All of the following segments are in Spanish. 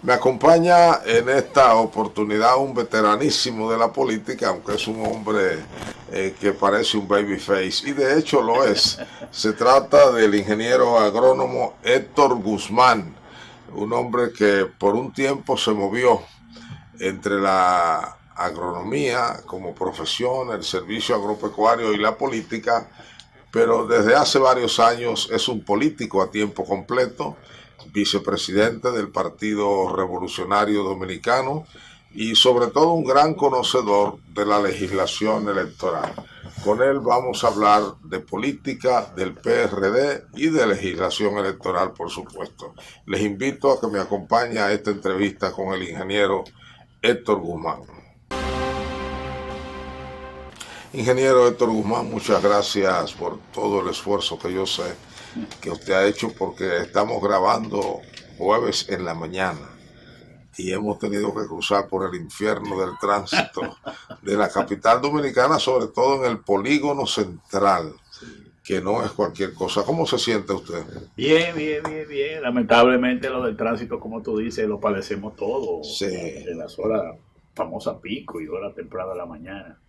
Me acompaña en esta oportunidad un veteranísimo de la política, aunque es un hombre que parece un babyface, y de hecho lo es. Se trata del ingeniero agrónomo Héctor Guzmán, un hombre que por un tiempo se movió entre la agronomía como profesión, el servicio agropecuario y la política, pero desde hace varios años es un político a tiempo completo, vicepresidente del Partido Revolucionario Dominicano y sobre todo un gran conocedor de la legislación electoral. Con él vamos a hablar de política, del PRD y de legislación electoral, por supuesto. Les invito a que me acompañen a esta entrevista con el ingeniero Héctor Guzmán. Ingeniero Héctor Guzmán, muchas gracias por todo el esfuerzo que yo sé que usted ha hecho, porque estamos grabando jueves en la mañana y hemos tenido que cruzar por el infierno del tránsito de la capital dominicana, sobre todo en el polígono central, que no es cualquier cosa. ¿Cómo se siente usted? Bien. Lamentablemente lo del tránsito, como tú dices, lo padecemos todos. Sí. En las horas famosas pico y horas tempranas de la mañana.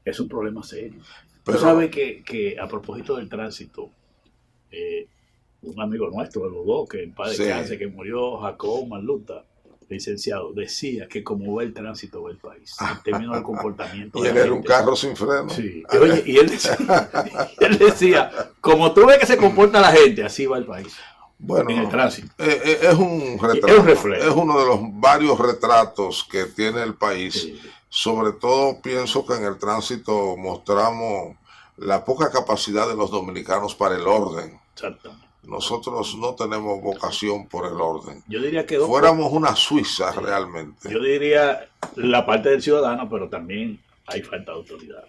Es un problema serio. Pero tú sabes que a propósito del tránsito, un amigo nuestro de los dos, que en paz descanse, que murió, Jacobo Marluta, licenciado, decía que como va el tránsito va el país, en términos del comportamiento. Y él era un carro sin freno. Sí. Oye, y él decía, como tú ves que se comporta la gente, así va el país. Bueno, en el tránsito. Es un retrato, es un reflejo. Es uno de los varios retratos que tiene el país. Sí. Sobre todo pienso que en el tránsito mostramos la poca capacidad de los dominicanos para el orden. Exactamente. Nosotros no tenemos vocación por el orden. Yo diría que fuéramos una Suiza realmente. Yo diría la parte del ciudadano, pero también hay falta de autoridad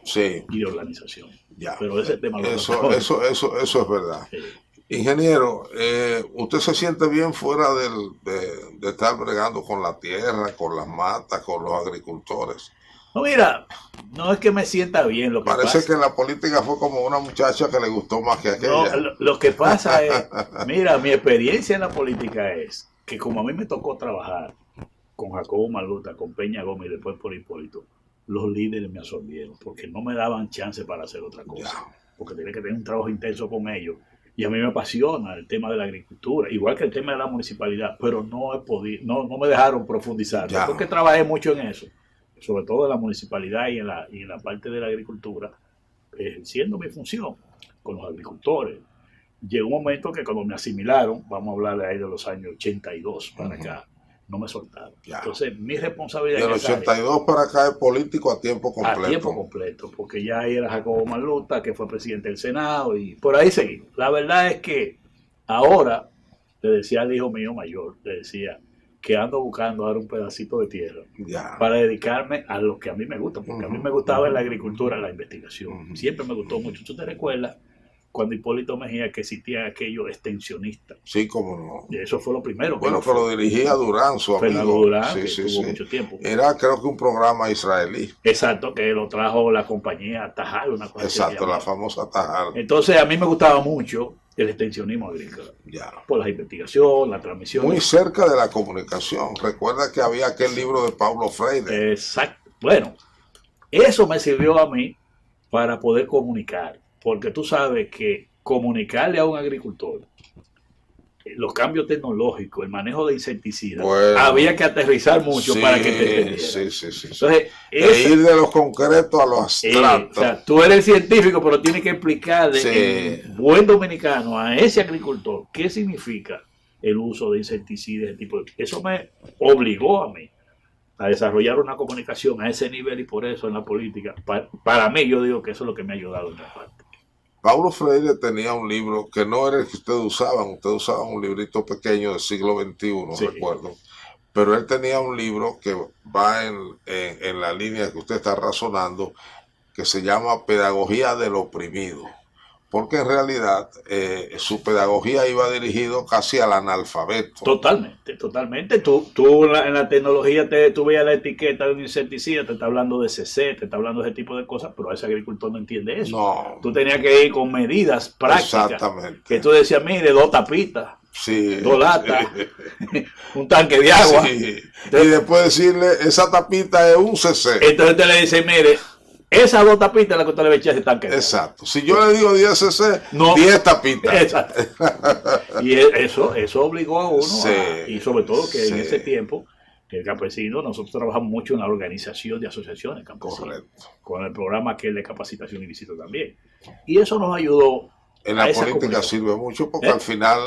y de organización. Ya. Pero ese tema eso es verdad. Sí. Ingeniero, ¿usted se siente bien fuera de estar bregando con la tierra, con las matas, con los agricultores? No, mira, no es que me sienta bien. Lo que Parece pasa, que la política fue como una muchacha que le gustó más que aquella. No, lo que pasa es, mira, mi experiencia en la política es que como a mí me tocó trabajar con Jacobo Marluta, con Peña Gómez y después por Hipólito, los líderes me absorbieron porque no me daban chance para hacer otra cosa. Porque tenía que tener un trabajo intenso con ellos. Y a mí me apasiona el tema de la agricultura, igual que el tema de la municipalidad, pero no he podido, no me dejaron profundizar. Porque trabajé mucho en eso, sobre todo en la municipalidad y en la parte de la agricultura, ejerciendo mi función con los agricultores. Llegó un momento que cuando me asimilaron, vamos a hablar de ahí de los años 82 para acá, no me soltaron. Entonces, mi responsabilidad... Del 82 para acá es político a tiempo completo. A tiempo completo, porque ya era Jacobo Marluta, que fue presidente del Senado, y por ahí seguimos. La verdad es que ahora, le decía al hijo mío mayor, le decía que ando buscando ahora un pedacito de tierra para dedicarme a lo que a mí me gusta, porque a mí me gustaba la agricultura, la investigación. Siempre me gustó mucho. ¿Tú te recuerdas cuando Hipólito Mejía que existía aquello extensionista? Sí, cómo no. Y eso fue lo primero. Bueno, que lo dirigía Durán, su amigo. Fernando Durán, que tuvo mucho tiempo. Era, creo que un programa israelí. Exacto, que lo trajo la compañía Tajal, una cosa. Exacto, la famosa Tajal. Entonces, a mí me gustaba mucho el extensionismo agrícola. Por la investigación, la transmisión. Muy cerca de la comunicación. Recuerda que había aquel libro de Pablo Freire. Exacto. Bueno, eso me sirvió a mí para poder comunicar. Porque tú sabes que comunicarle a un agricultor los cambios tecnológicos, el manejo de insecticidas, había que aterrizar mucho para que te entendiera. Sí. Entonces, ir de lo concreto a lo abstracto. O sea, tú eres científico, pero tienes que explicarle en buen dominicano a ese agricultor qué significa el uso de insecticidas, ese tipo de... Eso me obligó a mí a desarrollar una comunicación a ese nivel, y por eso en la política, para mí, yo digo que eso es lo que me ha ayudado en la parte. Paulo Freire tenía un libro que no era el que ustedes usaban un librito pequeño del siglo XXI, recuerdo, pero él tenía un libro que va en la línea que usted está razonando, que se llama Pedagogía del Oprimido, porque en realidad su pedagogía iba dirigido casi al analfabeto. Totalmente. Tú en la tecnología tú veías la etiqueta de un insecticida, te está hablando de CC, te está hablando de ese tipo de cosas, pero ese agricultor no entiende eso. No. Tú tenías que ir con medidas prácticas. Exactamente. Que tú decías, mire, 2 tapitas, sí, 2 latas, un tanque de agua. Sí. Entonces, y después decirle, esa tapita es un CC. Entonces usted le dice, mire, esas 2 tapitas las que usted le echa ese tanque. Exacto. Si yo le digo 10 CC, no, 10 tapitas. Exacto. Y eso obligó a uno, y sobre todo que en ese tiempo, el campesino, nosotros trabajamos mucho en la organización de asociaciones campesinas. Correcto. Con el programa que es de capacitación y visita también. Y eso nos ayudó. En la política sirve mucho porque al final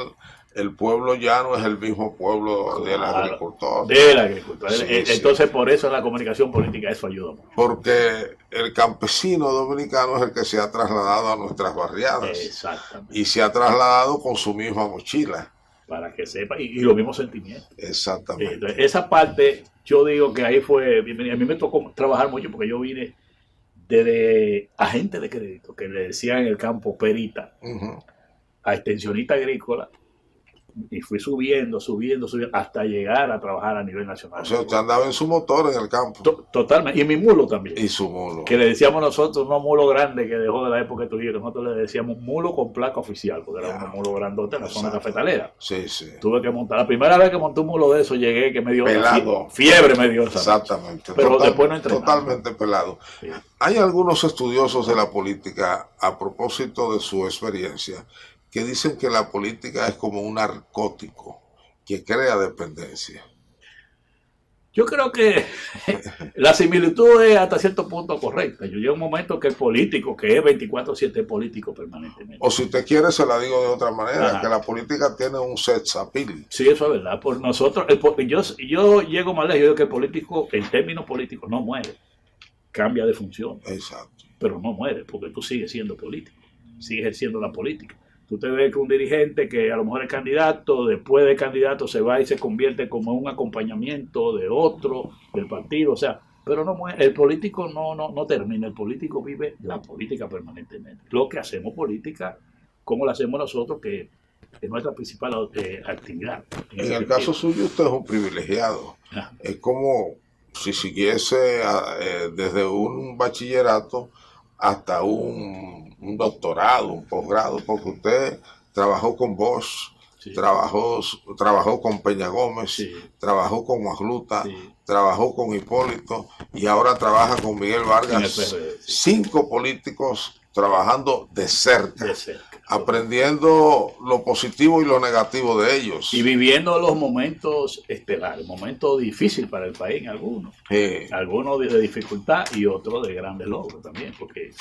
el pueblo ya no es el mismo pueblo del agricultor. Del agricultor. Sí, entonces, por eso en la comunicación política eso ayuda mucho. Porque el campesino dominicano es el que se ha trasladado a nuestras barriadas. Exactamente. Y se ha trasladado con su misma mochila. Para que sepa, y los mismos sentimientos. Exactamente. Entonces, esa parte, yo digo que ahí fue, a mí me tocó trabajar mucho porque yo vine desde agente de crédito, que le decían en el campo perita, a extensionista agrícola, y fui subiendo, hasta llegar a trabajar a nivel nacional. O sea, usted andaba en su motor en el campo. Totalmente, y mi mulo también. Y su mulo. Que le decíamos nosotros, unos mulos grandes que dejó de la época de Trujillo, nosotros le decíamos mulo con placa oficial, porque era un mulo grandote en la zona cafetalera. Sí, sí. Tuve que montar, la primera vez que monté un mulo de eso, llegué que me dio pelado. Fiebre me dio. Exactamente. Pero después no entrené. Totalmente pelado. Sí. Hay algunos estudiosos de la política, a propósito de su experiencia, que dicen que la política es como un narcótico que crea dependencia. Yo creo que la similitud es hasta cierto punto correcta. Yo llego a un momento que el político, que es 24/7 político permanentemente. O si usted quiere, se la digo de otra manera, que la política tiene un sex appeal. Sí, eso es verdad. Por nosotros, yo llego más lejos, yo digo que el político, en términos políticos, no muere. Cambia de función. Exacto. Pero no muere, porque tú sigues siendo político, sigues ejerciendo la política. Tú te ves que un dirigente que a lo mejor es candidato, después de candidato se va y se convierte como un acompañamiento de otro, del partido, o sea, pero no muere. El político no termina, el político vive la política permanentemente. Lo que hacemos política, como lo hacemos nosotros, que es nuestra principal actividad. En el caso suyo, usted es un privilegiado. Es como si siguiese desde un bachillerato hasta un doctorado, un posgrado, porque usted trabajó con Bosch, sí. trabajó con Peña Gómez, sí. Trabajó con Magluta, sí. Trabajó con Hipólito y ahora trabaja con Miguel Vargas. Sí. 5 políticos trabajando de cerca, aprendiendo lo positivo y lo negativo de ellos. Y viviendo los momentos estelares, momentos difíciles para el país en algunos. Sí. Algunos de dificultad y otros de grandes logros también, porque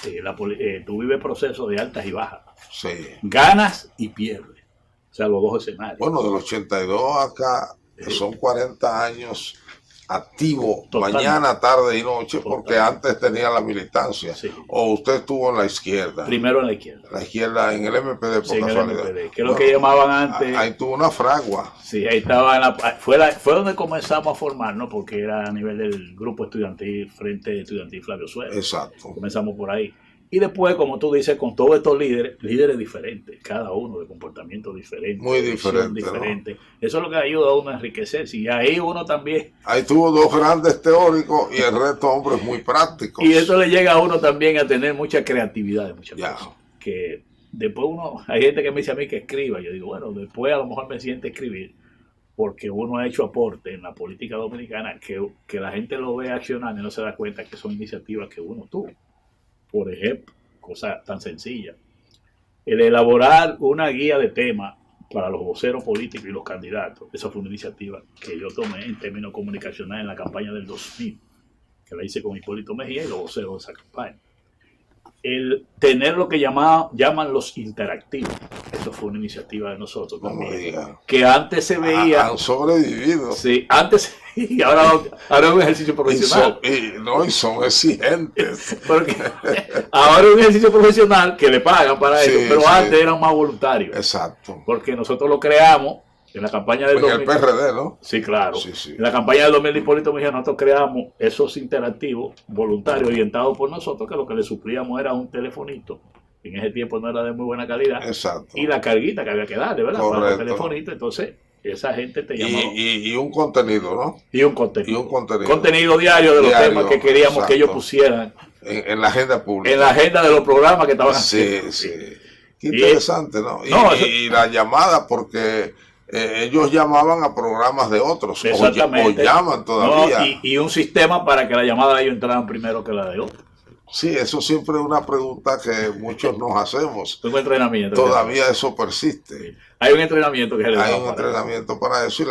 tú vives procesos de altas y bajas. Sí. Ganas y pierdes. O sea, los 2 escenarios. Bueno, del 82 acá son 40 años activo. Totalmente. Mañana, tarde y noche. Totalmente. Porque antes tenía la militancia. Sí. O usted estuvo en la izquierda. Primero en la izquierda. La izquierda en el MPD, por casualidad. Que es lo que llamaban antes. Ahí tuvo una fragua. Sí, ahí estaba. Fue donde comenzamos a formarnos, porque era a nivel del grupo estudiantil, Frente Estudiantil Flavio Suero. Exacto. Comenzamos por ahí. Y después, como tú dices, con todos estos líderes diferentes, cada uno de comportamiento diferente, muy diferente, ¿no? Eso es lo que ayuda a uno a enriquecerse. Y ahí uno también. Ahí tuvo 2 grandes teóricos y el resto hombres muy prácticos. Y eso le llega a uno también a tener mucha creatividad de muchas cosas. Que después hay gente que me dice a mí que escriba. Yo digo, bueno, después a lo mejor me siente escribir, porque uno ha hecho aporte en la política dominicana que la gente lo ve accionando y no se da cuenta que son iniciativas que uno tuvo. Por ejemplo, cosa tan sencilla, el elaborar una guía de temas para los voceros políticos y los candidatos. Esa fue una iniciativa que yo tomé en términos comunicacionales en la campaña del 2000, que la hice con Hipólito Mejía y los voceros de esa campaña. El tener lo que llaman los interactivos. Eso fue una iniciativa de nosotros también. Que antes se veía. Han sobrevivido. Sí, antes y ahora es un ejercicio profesional. Y son exigentes. Porque ahora es un ejercicio profesional que le pagan para eso, pero antes eran más voluntarios. Exacto. Porque nosotros lo creamos en la campaña del 2000. En el PRD, ¿no? Sí, claro. Sí. En la campaña del 2000 de Hipólito Mejía nosotros creamos esos interactivos voluntarios orientados por nosotros, que lo que le suplíamos era un telefonito. En ese tiempo no era de muy buena calidad. Exacto. Y la carguita que había que darle, ¿verdad? Correcto. Para el telefonito. Entonces, esa gente te llamaba. Y un contenido, ¿no? Y un contenido. Contenido diario de los temas que queríamos, exacto, que ellos pusieran. En la agenda pública. En la agenda de los programas que estaban haciendo. Sí. Qué interesante, ¿no? Y la llamada, porque ellos llamaban a programas de otros, Exactamente. o llaman todavía. No, y un sistema para que la llamada de ellos entraran primero que la de otros. Sí, eso siempre es una pregunta que muchos nos hacemos. Un entrenamiento. Todavía eso persiste. Sí. Hay un entrenamiento que se le da. Hay un entrenamiento para eso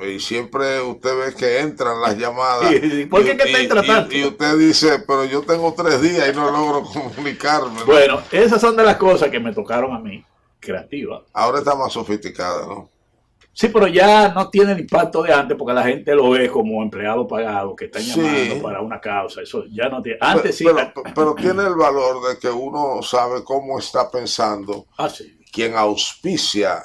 y siempre usted ve que entran las llamadas. Sí, ¿por qué que te entra tanto? Y usted dice, pero yo tengo 3 días y no logro comunicarme, ¿no? Bueno, esas son de las cosas que me tocaron a mí, creativas. Ahora está más sofisticada, ¿no? Sí, pero ya no tiene el impacto de antes porque la gente lo ve como empleado pagado que están llamando para una causa. Eso ya no tiene. Antes sí. Pero tiene el valor de que uno sabe cómo está pensando sí. quien auspicia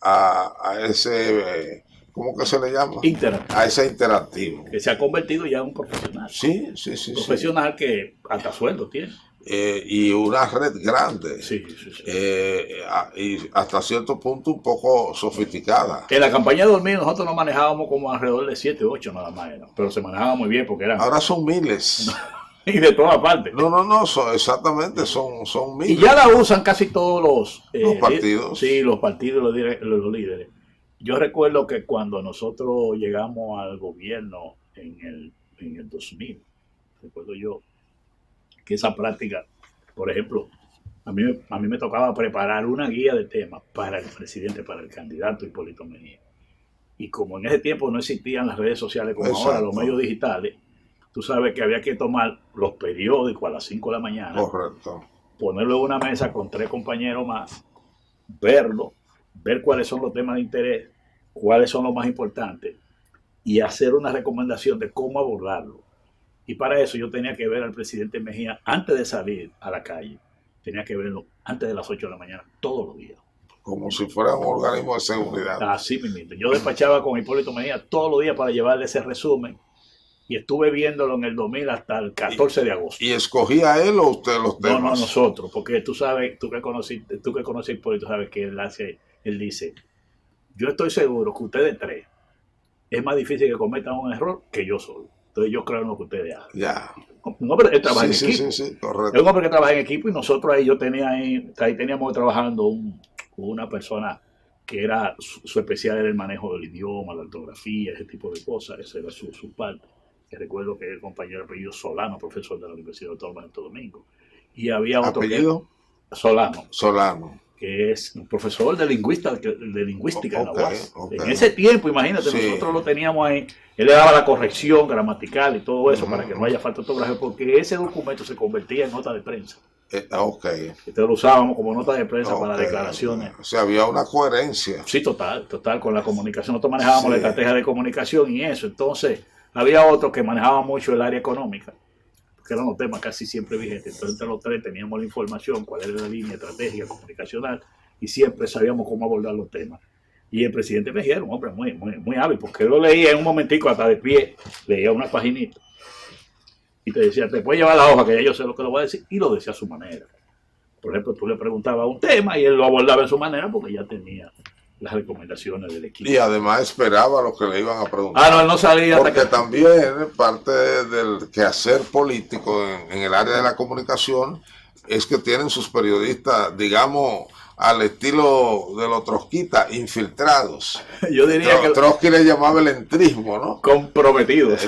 a ese, ¿cómo que se le llama? Interactivo. A ese interactivo. Que se ha convertido ya en un profesional. Sí. Profesional que hasta sueldo tiene. Y una red grande. Sí. Y hasta cierto punto un poco sofisticada. En la campaña de dormir nosotros nos manejábamos como alrededor de 7 o 8 nada más. Pero se manejaba muy bien porque eran... Ahora son miles. Y de todas partes. No, exactamente, son miles. Y ya la usan casi todos los partidos. Sí, los partidos y los líderes. Yo recuerdo que cuando nosotros llegamos al gobierno en el 2000, recuerdo yo, que esa práctica, por ejemplo, a mí me tocaba preparar una guía de temas para el presidente, para el candidato Hipólito Mejía. Y como en ese tiempo no existían las redes sociales como ahora, los medios digitales, tú sabes que había que tomar los periódicos a las 5 de la mañana, correcto, ponerlo en una mesa con 3 compañeros más, verlo, ver cuáles son los temas de interés, cuáles son los más importantes y hacer una recomendación de cómo abordarlo. Y para eso yo tenía que ver al presidente Mejía antes de salir a la calle. Tenía que verlo antes de las 8 de la mañana, todos los días. Como si fuera un organismo de seguridad. Así mismo. Yo despachaba con Hipólito Mejía todos los días para llevarle ese resumen. Y estuve viéndolo en el 2000 hasta el 14 de agosto. ¿Y escogía él o usted los temas? No, nosotros. Porque tú sabes, tú que conoces a Hipólito, sabes que él dice, yo estoy seguro que ustedes 3 es más difícil que cometan un error que yo solo. Entonces yo creo en lo que ustedes hacen. Ya. Un hombre que trabaja en equipo. Sí, correcto. Es un hombre que trabaja en equipo y nosotros ahí, ahí teníamos trabajando una persona que era su especial era el manejo del idioma, la ortografía, ese tipo de cosas. Esa era su parte. Que recuerdo que el compañero apellido Solano, profesor de la Universidad Autónoma de Santo Domingo. Y había otro ¿Apellido? Solano. Que es un profesor de lingüística en la UAS. En ese tiempo, imagínate, nosotros lo teníamos ahí, él le daba la corrección gramatical y todo eso para que no haya falta de ortografía, porque ese documento se convertía en nota de prensa. Entonces lo usábamos como nota de prensa para declaraciones. O sea, había una coherencia. Sí, total, con la comunicación. Nosotros manejábamos la estrategia de comunicación y eso. Entonces, había otros que manejaban mucho el área económica, que eran los temas casi siempre vigentes. Entonces, entre los 3 teníamos la información, cuál era la línea estratégica comunicacional, y siempre sabíamos cómo abordar los temas. Y el presidente Mejía era un hombre muy hábil, porque él lo leía en un momentico hasta de pie, leía una paginita, y te decía, te puedes llevar la hoja, que ya yo sé lo que lo voy a decir, y lo decía a su manera. Por ejemplo, tú le preguntabas un tema, y él lo abordaba en su manera, porque ya tenía las recomendaciones del equipo. Y además esperaba lo que le iban a preguntar. No, él no salía. Porque también parte del quehacer político en el área de la comunicación es que tienen sus periodistas, digamos, al estilo de los trotskistas, infiltrados. Yo diría que Trotsky le llamaba el entrismo, ¿no? Comprometidos.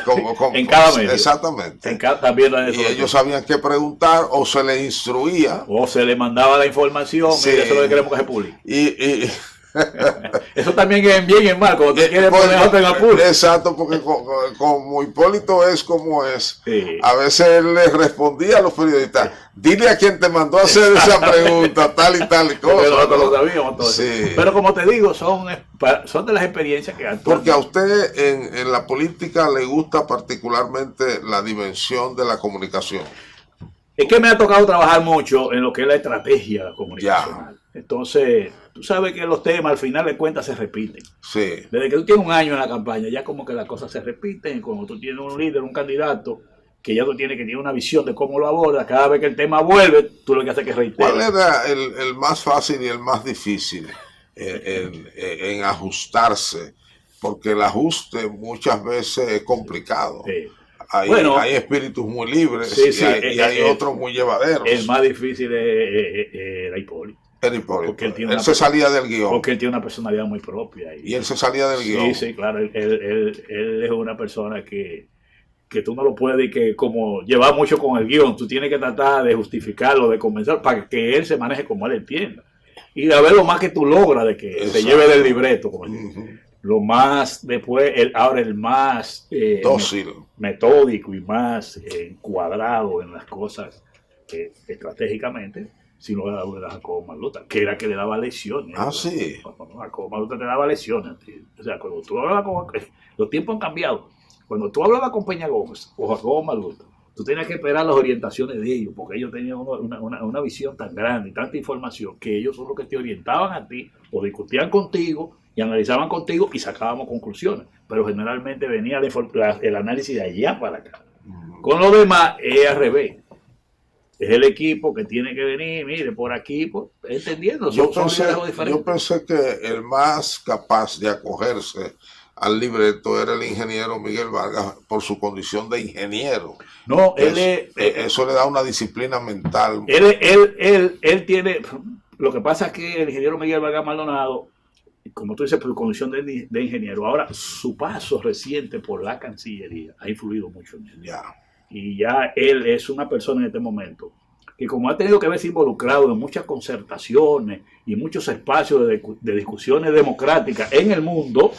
En cada medio. Exactamente. También y ellos sabían qué preguntar, o se les instruía. O se les mandaba la información, y eso es lo que queremos que se publique. Eso también es bien y en mal, cuando te quieres poner otro en apuro. Exacto, porque como Hipólito es como es, sí. A veces él le respondía a los periodistas, dile a quien te mandó a hacer esa pregunta, tal y tal y cosa. Pero nosotros lo sabíamos todo sí. Eso. Pero como te digo, son de las experiencias que actualmente... Porque a usted en la política le gusta particularmente la dimensión de la comunicación. Es que me ha tocado trabajar mucho en lo que es la estrategia comunicacional. Entonces, tú sabes que los temas al final de cuentas se repiten. Sí. Desde que tú tienes un año en la campaña, ya como que las cosas se repiten. Cuando tú tienes un líder, un candidato, que ya tú tienes que tener una visión de cómo lo abordas, cada vez que el tema vuelve, tú lo que haces es que reiteras. ¿Cuál era el más fácil y el más difícil en ajustarse? Porque el ajuste muchas veces es complicado. Sí. Hay espíritus muy libres y hay otros muy llevaderos. El más difícil era Hipólito. Era Hipólito. Porque él se salía del guión. Porque él tiene una personalidad muy propia. Y él se salía del guión. Sí, sí, claro. Él es una persona que tú no lo puedes, que como lleva mucho con el guión, tú tienes que tratar de justificarlo, de convencer, para que él se maneje como él entienda. Y a ver lo más que tú logras de que Exacto. se lleve del libreto. Como lo más, después, ahora el más dócil, metódico y más encuadrado en las cosas estratégicamente, sino de Jacobo Malota, que era que le daba lecciones. Sí. Jacobo Malota te daba lecciones. O sea, cuando tú hablabas con... Los tiempos han cambiado. Cuando tú hablabas con Peña Gómez o Jacobo Malota, tú tenías que esperar las orientaciones de ellos, porque ellos tenían una visión tan grande y tanta información que ellos son los que te orientaban a ti o discutían contigo y analizaban contigo y sacábamos conclusiones. Pero generalmente venía el análisis de allá para acá. Con lo demás es al revés. Es el equipo que tiene que venir, mire, por aquí, entendiendo. Yo pensé que el más capaz de acogerse al libreto era el ingeniero Miguel Vargas por su condición de ingeniero. No, eso le da una disciplina mental. Él tiene, lo que pasa es que el ingeniero Miguel Vargas Maldonado, como tú dices, por su condición de ingeniero, ahora su paso reciente por la Cancillería ha influido mucho en él. Ya. Y ya él es una persona en este momento que, como ha tenido que verse involucrado en muchas concertaciones y muchos espacios de discusiones democráticas en el mundo,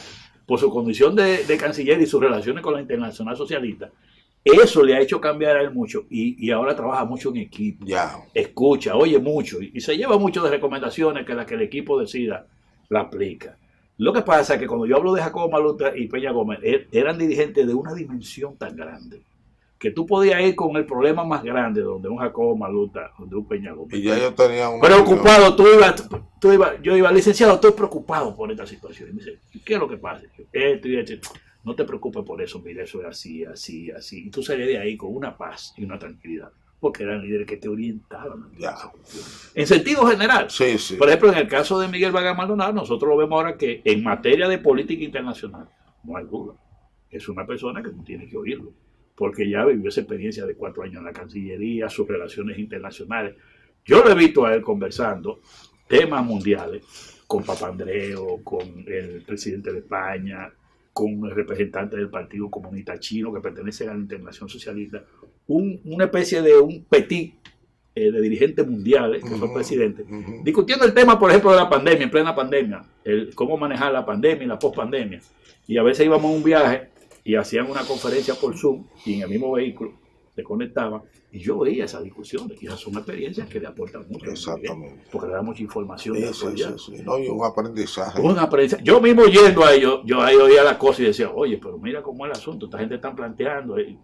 por su condición de canciller y sus relaciones con la Internacional Socialista, eso le ha hecho cambiar a él mucho y ahora trabaja mucho en equipo. Ya. Escucha, oye mucho y se lleva mucho de recomendaciones que las que el equipo decida la aplica. Lo que pasa es que cuando yo hablo de Jacobo Malota y Peña Gómez, eran dirigentes de una dimensión tan grande que tú podías ir con el problema más grande donde un Jacobo Malota, donde un Peña Gómez. Y ya yo tenía un... Preocupado, yo iba, licenciado, estoy preocupado por esta situación. Y me dice, ¿qué es lo que pasa? Esto y esto. No te preocupes por eso, mira, eso es así, así, así. Y tú salías de ahí con una paz y una tranquilidad, porque eran líderes que te orientaban. En sentido general. Sí, sí. Por ejemplo, en el caso de Miguel Vargas Maldonado, nosotros lo vemos ahora que en materia de política internacional, no hay duda. Es una persona que tú tienes que oírlo, porque ya vivió esa experiencia de 4 años en la Cancillería, sus relaciones internacionales. Yo lo he visto a él conversando temas mundiales con Papandreou, con el presidente de España, con el representante del Partido Comunista Chino que pertenece a la Internacional Socialista, una especie de un petit de dirigentes mundiales, que son presidentes, discutiendo el tema, por ejemplo, de la pandemia, en plena pandemia, cómo manejar la pandemia y la pospandemia. Y a veces íbamos a un viaje y hacían una conferencia por Zoom y en el mismo vehículo se conectaban y yo veía esas discusiones y esas son experiencias que le aportan mucho. Exactamente. Porque le da mucha información. Sí. No, y un aprendizaje. Yo mismo yendo a ellos, yo ahí oía las cosas y decía, oye, pero mira cómo es el asunto, esta gente está planteando. Y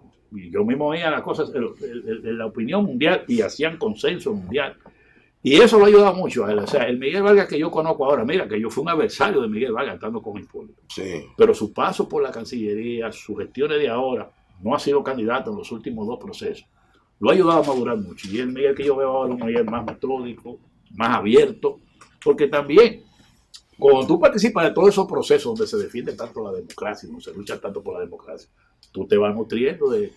yo mismo oía las cosas, la opinión mundial y hacían consenso mundial. Y eso lo ayuda mucho a él. O sea, el Miguel Vargas que yo conozco ahora, mira, que yo fui un adversario de Miguel Vargas estando con Hipólito. Sí. Pero su paso por la Cancillería, sus gestiones de ahora, no ha sido candidato en los últimos 2 procesos. Lo ha ayudado a madurar mucho. Y el Miguel que yo veo ahora es un Miguel más metódico, más abierto, porque también, cuando tú participas de todos esos procesos donde se defiende tanto la democracia, no se lucha tanto por la democracia, tú te vas nutriendo de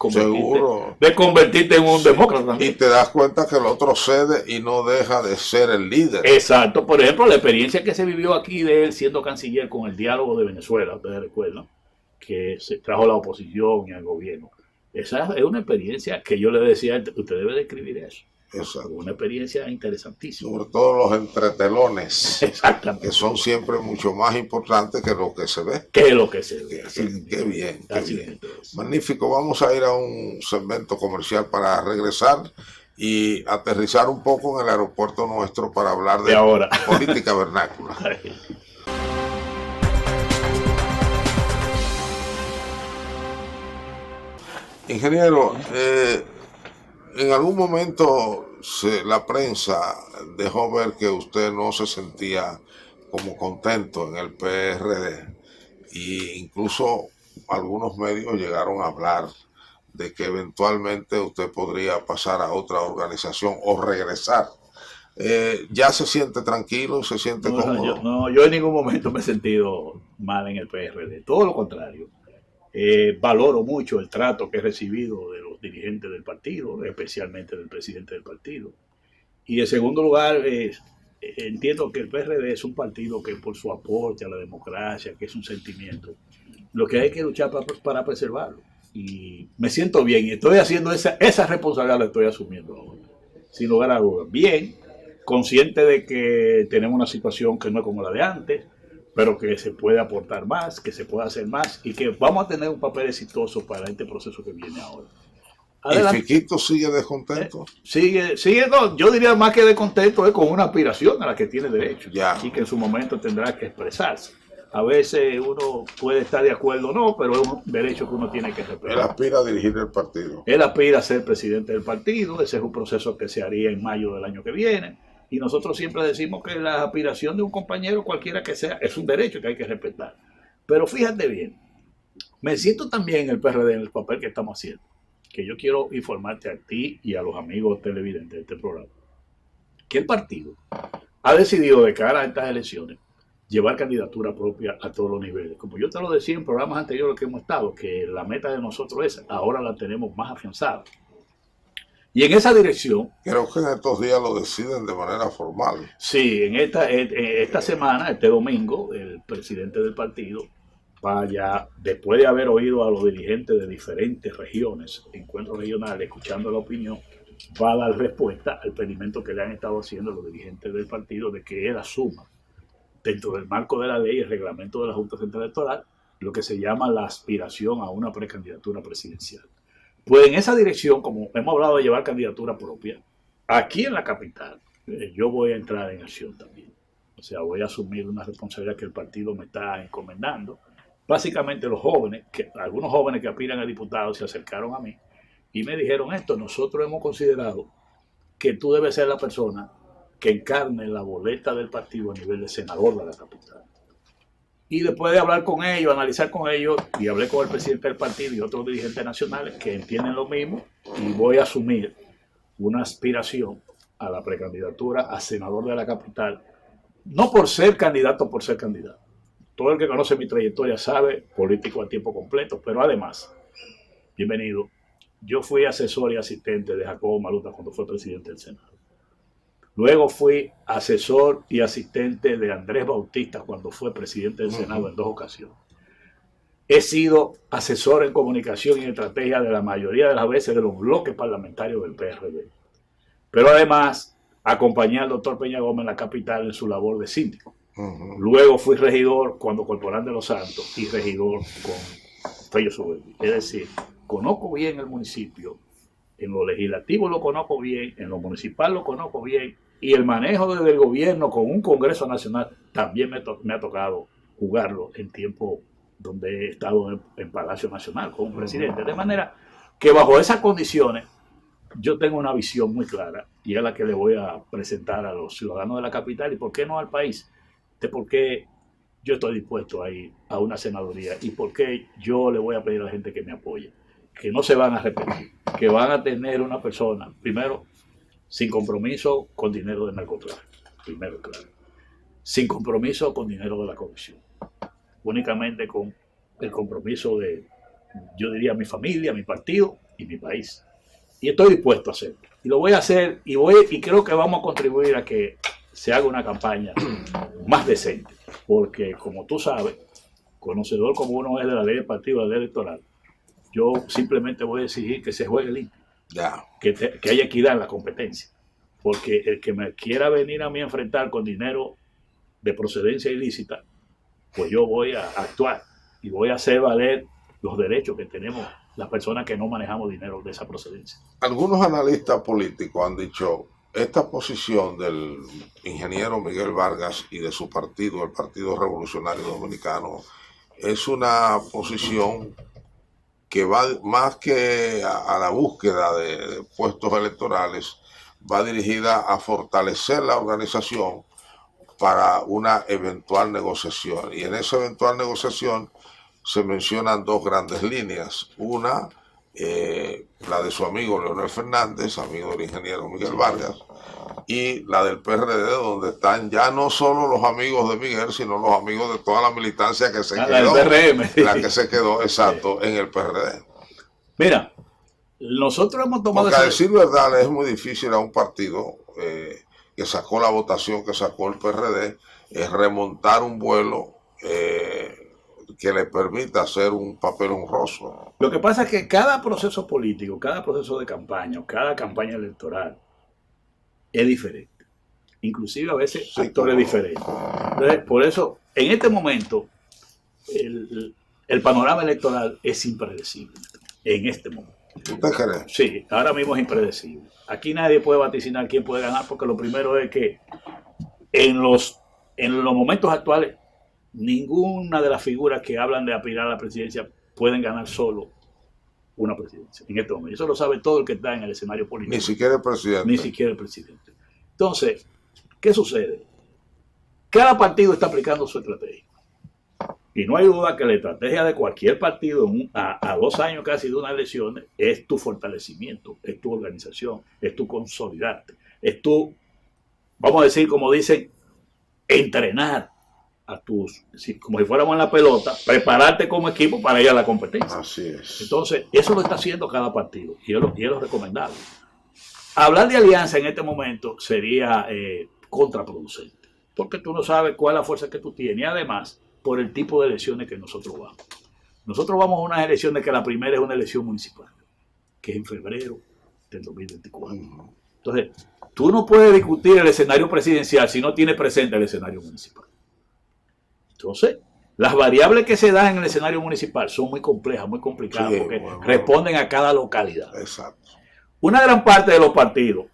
convertirte en un demócrata también. Y te das cuenta que el otro cede y no deja de ser el líder. Exacto. Por ejemplo, la experiencia que se vivió aquí de él siendo canciller con el diálogo de Venezuela, ustedes recuerdan, que se trajo la oposición y el gobierno. Esa es una experiencia que yo le decía a él, usted debe de escribir eso. Exacto. Una experiencia interesantísima. Sobre todo los entretelones. Exactamente. Que son siempre mucho más importantes que lo que se ve. Que lo que se ve. Qué bien. Magnífico. Vamos a ir a un segmento comercial para regresar y aterrizar un poco en el aeropuerto nuestro para hablar de política vernácula. Ingeniero, en algún momento la prensa dejó ver que usted no se sentía como contento en el PRD e incluso algunos medios llegaron a hablar de que eventualmente usted podría pasar a otra organización o regresar. ¿Ya se siente tranquilo, se siente cómodo? Yo en ningún momento me he sentido mal en el PRD, todo lo contrario. Valoro mucho el trato que he recibido de los dirigentes del partido, especialmente del presidente del partido. Y en segundo lugar, entiendo que el PRD es un partido que por su aporte a la democracia, que es un sentimiento, lo que hay que luchar para preservarlo. Y me siento bien y estoy haciendo esa responsabilidad, la estoy asumiendo ahora, sin lugar a dudas. Bien, consciente de que tenemos una situación que no es como la de antes, pero que se puede aportar más, que se puede hacer más y que vamos a tener un papel exitoso para este proceso que viene ahora. Adelante. ¿Y Fiquito sigue descontento? Sigue, no, yo diría más que descontento, es con una aspiración a la que tiene derecho, ya. Y que en su momento tendrá que expresarse. A veces uno puede estar de acuerdo o no, pero es un derecho que uno tiene que respetar. Él aspira a dirigir el partido. Él aspira a ser presidente del partido, ese es un proceso que se haría en mayo del año que viene. Y nosotros siempre decimos que la aspiración de un compañero, cualquiera que sea, es un derecho que hay que respetar. Pero fíjate bien, me siento también en el PRD en el papel que estamos haciendo, que yo quiero informarte a ti y a los amigos televidentes de este programa, que el partido ha decidido de cara a estas elecciones llevar candidatura propia a todos los niveles. Como yo te lo decía en programas anteriores que hemos estado, que la meta de nosotros es, ahora la tenemos más afianzada. Y en esa dirección... Creo que en estos días lo deciden de manera formal. Sí, en esta semana, este domingo, el presidente del partido vaya, después de haber oído a los dirigentes de diferentes regiones, encuentros regionales, escuchando la opinión, va a dar respuesta al pedimento que le han estado haciendo los dirigentes del partido de que él asuma, dentro del marco de la ley y el reglamento de la Junta Central Electoral, lo que se llama la aspiración a una precandidatura presidencial. Pues en esa dirección, como hemos hablado de llevar candidatura propia, aquí en la capital, yo voy a entrar en acción también. O sea, voy a asumir una responsabilidad que el partido me está encomendando. Básicamente los jóvenes, algunos jóvenes que aspiran a diputados se acercaron a mí y me dijeron esto: nosotros hemos considerado que tú debes ser la persona que encarne la boleta del partido a nivel de senador de la capital. Y después de hablar con ellos, analizar con ellos, y hablé con el presidente del partido y otros dirigentes nacionales que entienden lo mismo, y voy a asumir una aspiración a la precandidatura a senador de la capital, no por ser candidato, por ser candidato. Todo el que conoce mi trayectoria sabe, político a tiempo completo, pero además, bienvenido, yo fui asesor y asistente de Jacobo Malutta cuando fue presidente del Senado. Luego fui asesor y asistente de Andrés Bautista cuando fue presidente del Senado en 2 ocasiones. He sido asesor en comunicación y estrategia de la mayoría de las veces de los bloques parlamentarios del PRD. Pero además, acompañé al doctor Peña Gómez en la capital en su labor de síndico. Luego fui regidor cuando Corporán de los Santos y regidor con Fello Soberbi. Es decir, conozco bien el municipio, en lo legislativo lo conozco bien, en lo municipal lo conozco bien, y el manejo desde el gobierno con un Congreso Nacional también me ha tocado jugarlo en tiempo donde he estado en Palacio Nacional con un presidente. De manera que bajo esas condiciones yo tengo una visión muy clara y es la que le voy a presentar a los ciudadanos de la capital y por qué no al país, de por qué yo estoy dispuesto a ir a una senaduría y por qué yo le voy a pedir a la gente que me apoye, que no se van a arrepentir, que van a tener una persona, primero, sin compromiso con dinero de narcotráfico, primero, claro, sin compromiso con dinero de la corrupción, únicamente con el compromiso de, yo diría, mi familia, mi partido y mi país. Y estoy dispuesto a hacerlo. Y lo voy a hacer y creo que vamos a contribuir a que se haga una campaña más decente. Porque, como tú sabes, conocedor como uno es de la ley de partido, de la ley electoral, yo simplemente voy a exigir que se juegue limpio. Que haya equidad en la competencia. Porque el que me quiera venir a mí a enfrentar con dinero de procedencia ilícita, pues yo voy a actuar y voy a hacer valer los derechos que tenemos las personas que no manejamos dinero de esa procedencia. Algunos analistas políticos han dicho, esta posición del ingeniero Miguel Vargas y de su partido, el Partido Revolucionario Dominicano, es una posición que va más que a la búsqueda de puestos electorales, va dirigida a fortalecer la organización para una eventual negociación. Y en esa eventual negociación se mencionan 2 grandes líneas. Una, la de su amigo Leonel Fernández, amigo del ingeniero Miguel Vargas, y la del PRD, donde están ya no solo los amigos de Miguel, sino los amigos de toda la militancia que se quedó, la que se quedó, exacto, en el PRD. Mira, nosotros hemos tomado... Porque a decir verdad es muy difícil a un partido que sacó la votación que sacó el PRD, es remontar un vuelo que le permita hacer un papel honroso. Lo que pasa es que cada proceso político, cada proceso de campaña, cada campaña electoral es diferente. Inclusive a veces Sí, actores diferentes. Entonces, por eso, en este momento, el panorama electoral es impredecible. En este momento. ¿Usted cree? Sí, ahora mismo es impredecible. Aquí nadie puede vaticinar quién puede ganar, porque lo primero es que en los momentos actuales, ninguna de las figuras que hablan de aspirar a la presidencia pueden ganar solo una presidencia en este momento. Eso lo sabe todo el que está en el escenario político. Ni siquiera el presidente. Ni siquiera el presidente. Entonces, ¿qué sucede? Cada partido está aplicando su estrategia. Y no hay duda que la estrategia de cualquier partido a 2 años casi de unas elecciones es tu fortalecimiento, es tu organización, es tu consolidarte, es tu, vamos a decir, como dicen, entrenar a tus, como si fuéramos en la pelota, prepararte como equipo para ir a la competencia. Así es. Entonces, eso lo está haciendo cada partido y es lo recomendable. Hablar de alianza en este momento sería contraproducente, porque tú no sabes cuál es la fuerza que tú tienes y además por el tipo de elecciones que nosotros vamos. Nosotros vamos a unas elecciones que la primera es una elección municipal, que es en febrero del 2024. Entonces, tú no puedes discutir el escenario presidencial si no tienes presente el escenario municipal. Entonces, las variables que se dan en el escenario municipal son muy complejas, muy complicadas, sí, porque responden a cada localidad. Exacto. Una gran parte de los partidos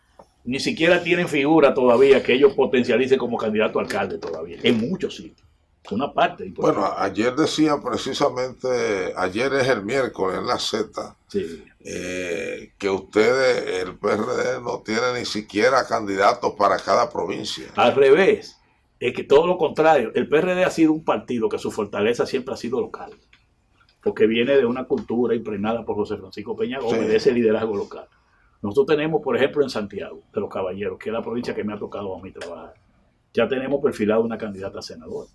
ni siquiera tienen figura todavía que ellos potencialicen como candidato a alcalde todavía, en muchos sitios. Una parte importante. Bueno, ayer decía precisamente, ayer es el miércoles en la Z, sí, que ustedes, el PRD, no tiene ni siquiera candidatos para cada provincia. Al revés, es que todo lo contrario, el PRD ha sido un partido que su fortaleza siempre ha sido local, porque viene de una cultura impregnada por José Francisco Peña Gómez, sí, de ese liderazgo local. Nosotros tenemos, por ejemplo, en Santiago de los Caballeros, que es la provincia que me ha tocado a mí trabajar, ya tenemos perfilado una candidata a senadora.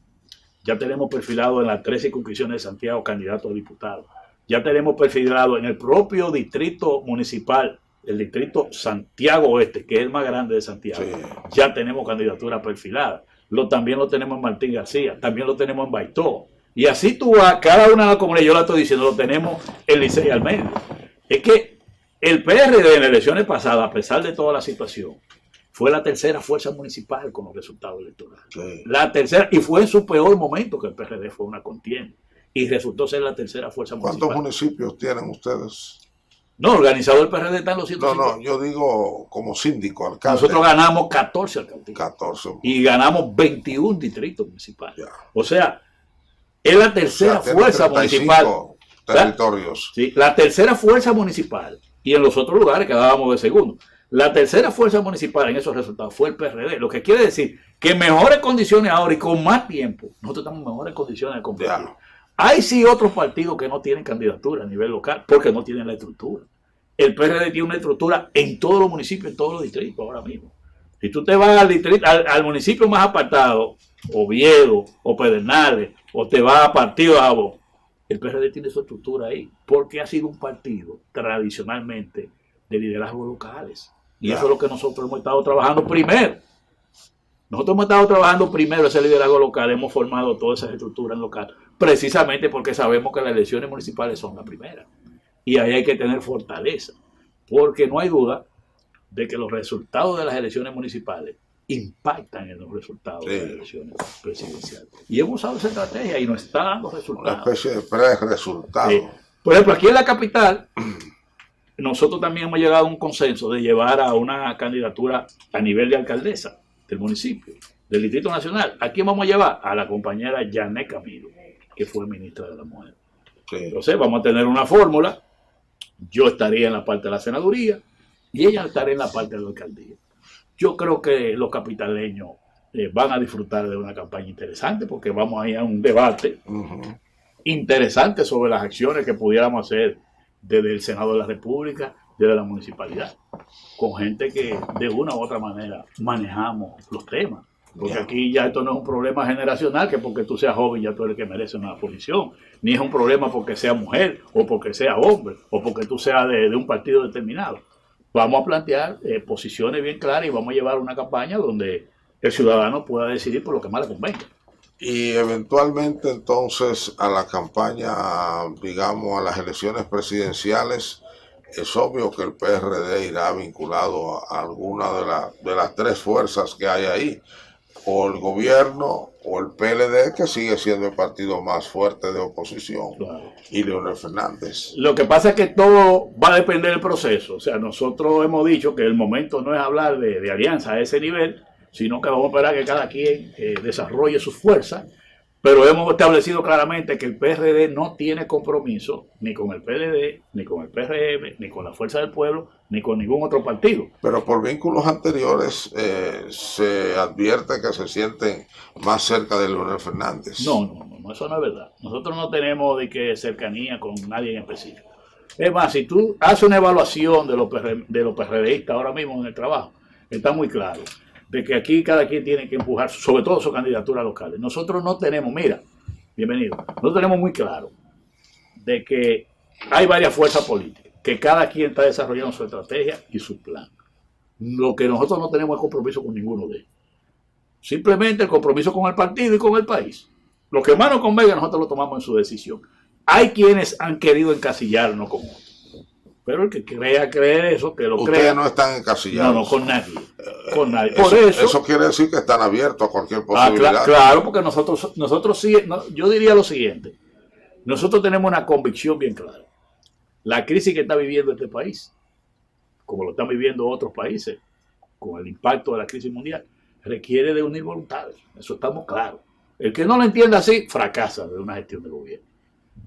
Ya tenemos perfilado en las 3 circunscripciones de Santiago candidato a diputado. Ya tenemos perfilado en el propio distrito municipal, el distrito Santiago Oeste, que es el más grande de Santiago. Sí. Ya tenemos candidatura perfilada. También lo tenemos en Martín García, también lo tenemos en Baitó. Y así tú vas, cada una de las comunidades, yo la estoy diciendo, lo tenemos en Licey al medio. Es que el PRD en las elecciones pasadas, a pesar de toda la situación, fue la tercera fuerza municipal con los resultados electorales. Sí. La tercera, y fue en su peor momento que el PRD fue una contienda. Y resultó ser la tercera fuerza municipal. ¿Cuántos municipios tienen ustedes? No, organizado el PRD está en los 150. No, yo digo como síndico, alcalde. Nosotros ganamos 14 alcaldías. 14. Y ganamos 21 distritos municipales. Ya. O sea, es la tercera fuerza municipal. Territorios. Sí, la tercera fuerza municipal. Y en los otros lugares quedábamos de segundo. La tercera fuerza municipal en esos resultados fue el PRD, lo que quiere decir que en mejores condiciones ahora y con más tiempo, nosotros estamos en mejores condiciones de competir. Yeah. Hay sí otros partidos que no tienen candidatura a nivel local porque no tienen la estructura. El PRD tiene una estructura en todos los municipios, en todos los distritos ahora mismo. Si tú te vas al distrito, al municipio más apartado, Oviedo o Pedernales, o te vas a Partido Abo, el PRD tiene su estructura ahí, porque ha sido un partido tradicionalmente de liderazgos locales. Y eso es lo que nosotros hemos estado trabajando primero. Nosotros hemos estado trabajando primero ese liderazgo local, hemos formado todas esas estructuras en local, precisamente porque sabemos que las elecciones municipales son la primera. Y ahí hay que tener fortaleza, porque no hay duda de que los resultados de las elecciones municipales impactan en los resultados de las elecciones presidenciales. Y hemos usado esa estrategia y nos está dando resultados. Una especie de pre-resultados. Por ejemplo, aquí en la capital, nosotros también hemos llegado a un consenso de llevar a una candidatura a nivel de alcaldesa del municipio, del Distrito Nacional. ¿A quién vamos a llevar? A la compañera Yané Camilo, que fue ministra de la Mujer. Sí. Entonces vamos a tener una fórmula. Yo estaría en la parte de la senaduría y ella estaría en la parte de la alcaldía. Yo creo que los capitaleños van a disfrutar de una campaña interesante porque vamos a ir a un debate interesante sobre las acciones que pudiéramos hacer desde el Senado de la República, desde la municipalidad, con gente que de una u otra manera manejamos los temas. Porque aquí ya esto no es un problema generacional, que porque tú seas joven ya tú eres el que merece una posición, ni es un problema porque sea mujer, o porque sea hombre, o porque tú seas de un partido determinado. vamos a plantear posiciones bien claras y vamos a llevar una campaña donde el ciudadano pueda decidir por lo que más le convenga. Y eventualmente entonces a la campaña, digamos, a las elecciones presidenciales, es obvio que el PRD irá vinculado a alguna de las tres fuerzas que hay ahí, o el gobierno o el PLD, que sigue siendo el partido más fuerte de oposición, Claro. y Leonel Fernández. Lo que pasa es que todo va a depender del proceso. O sea, nosotros hemos dicho que el momento no es hablar de alianza a ese nivel, sino que vamos a esperar que cada quien desarrolle sus fuerzas. Pero hemos establecido claramente que el PRD no tiene compromiso ni con el PLD, ni con el PRM, ni con la Fuerza del Pueblo, ni con ningún otro partido. Pero por vínculos anteriores se advierte que se sienten más cerca de Leonel Fernández. No, eso no es verdad. Nosotros no tenemos de que cercanía con nadie en específico. Es más, si tú haces una evaluación de los PRDistas ahora mismo en el trabajo, está muy claro de que aquí cada quien tiene que empujar, sobre todo sus candidaturas locales. Nosotros no tenemos, mira, bienvenido, nosotros tenemos muy claro de que hay varias fuerzas políticas, que cada quien está desarrollando su estrategia y su plan. Lo que nosotros no tenemos es compromiso con ninguno de ellos. Simplemente el compromiso con el partido y con el país. Lo que más nos convenga, nosotros lo tomamos en su decisión. Hay quienes han querido encasillarnos con otros. Pero el que crea creer eso, que lo Ustedes crea. no están encasillados. No, con nadie. Con nadie. Eso, Por eso quiere decir que están abiertos a cualquier posibilidad. Claro, porque nosotros sí, yo diría lo siguiente. Nosotros tenemos una convicción bien clara. La crisis que está viviendo este país, como lo están viviendo otros países, con el impacto de la crisis mundial, requiere de unir voluntades. Eso estamos claros. El que no lo entienda así, fracasa de una gestión de gobierno.